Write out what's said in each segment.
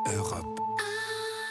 Europe.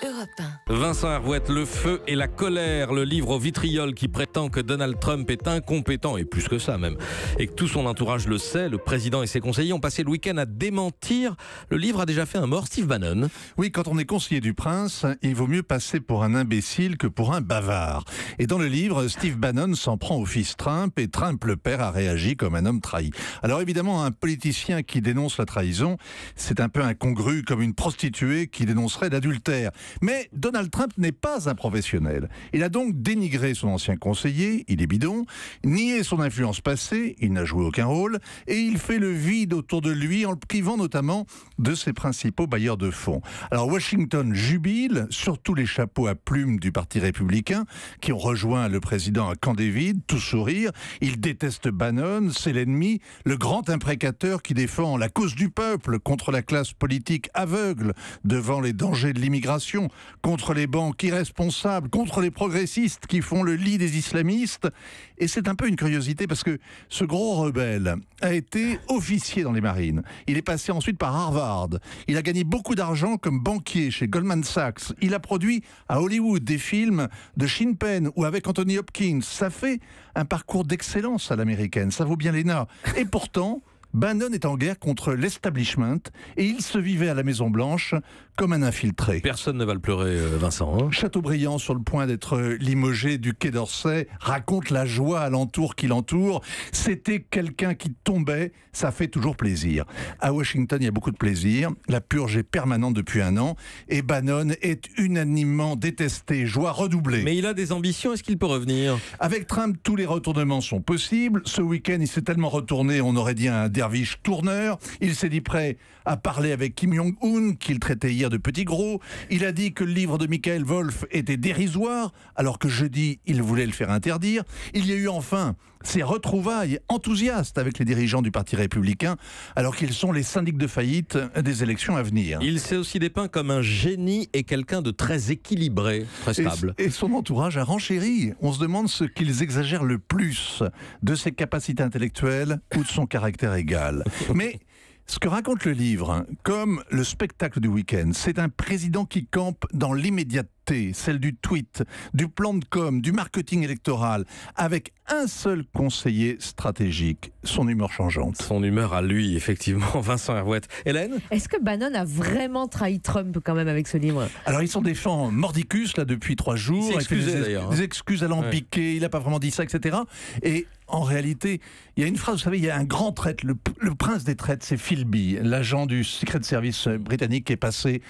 Europe 1. Vincent Hervouette, Le feu et la colère, le livre au vitriol qui prétend que Donald Trump est incompétent, et plus que ça même, et que tout son entourage le sait. Le président et ses conseillers ont passé le week-end à démentir. Le livre a déjà fait un mort, Steve Bannon. Oui, quand on est conseiller du prince, il vaut mieux passer pour un imbécile que pour un bavard. Et dans le livre, Steve Bannon s'en prend au fils Trump, et Trump le père a réagi comme un homme trahi. Alors évidemment, un politicien qui dénonce la trahison, c'est un peu incongru comme une prostituée qui dénoncerait l'adultère. Mais Donald Trump n'est pas un professionnel. Il a donc dénigré son ancien conseiller, il est bidon, nié son influence passée, il n'a joué aucun rôle, et il fait le vide autour de lui en le privant notamment de ses principaux bailleurs de fonds. Alors Washington jubile, surtout les chapeaux à plumes du Parti républicain, qui ont rejoint le président à Camp David, tout sourire. Il déteste Bannon, c'est l'ennemi, le grand imprécateur qui défend la cause du peuple contre la classe politique aveugle devant les dangers de l'immigration, contre les banques irresponsables, contre les progressistes qui font le lit des islamistes. Et c'est un peu une curiosité parce que ce gros rebelle a été officier dans les marines. Il est passé ensuite par Harvard. Il a gagné beaucoup d'argent comme banquier chez Goldman Sachs. Il a produit à Hollywood des films de Sean Penn ou avec Anthony Hopkins. Ça fait un parcours d'excellence à l'américaine. Ça vaut bien l'ENA. Et pourtant, Bannon est en guerre contre l'establishment et il se vivait à la Maison-Blanche comme un infiltré. Personne ne va le pleurer, Vincent. Hein. Chateaubriand, sur le point d'être limogé du Quai d'Orsay, raconte la joie alentour qui l'entoure. C'était quelqu'un qui tombait, ça fait toujours plaisir. À Washington, il y a beaucoup de plaisir. La purge est permanente depuis 1 an et Bannon est unanimement détesté, joie redoublée. Mais il a des ambitions, est-ce qu'il peut revenir? Avec Trump, tous les retournements sont possibles. Ce week-end, il s'est tellement retourné, on aurait dit un derviche tourneur. Il s'est dit prêt à parler avec Kim Jong-un, qu'il traitait hier de petit gros. Il a dit que le livre de Michael Wolff était dérisoire, alors que jeudi, il voulait le faire interdire. Il y a eu enfin ces retrouvailles enthousiastes avec les dirigeants du Parti républicain, alors qu'ils sont les syndics de faillite des élections à venir. Il s'est aussi dépeint comme un génie et quelqu'un de très équilibré, très stable. Et son entourage a renchéri. On se demande ce qu'ils exagèrent le plus, de ses capacités intellectuelles ou de son caractère égal. Mais ce que raconte le livre, comme le spectacle du week-end, c'est un président qui campe dans l'immédiateté, celle du tweet, du plan de com, du marketing électoral, avec un seul conseiller stratégique, son humeur changeante. Son humeur à lui, effectivement, Vincent Hervouette. Hélène ? Est-ce que Bannon a vraiment trahi Trump quand même avec ce livre? Alors ils sont des fans mordicus là depuis 3 jours. Il s'est excusé, fait d'ailleurs. des excuses alambiquées, il n'a pas vraiment dit ça, etc. Et en réalité, il y a une phrase, vous savez, il y a un grand traître, le prince des traîtres, c'est Philby, l'agent du Secret Service britannique qui est passé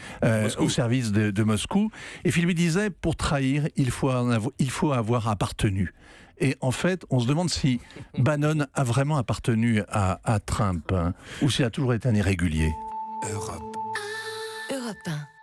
au service de Moscou. Et Philby disait, pour trahir, il faut avoir appartenu. Et en fait, on se demande si Bannon a vraiment appartenu à Trump, hein, ou s'il a toujours été un irrégulier. Europe 1.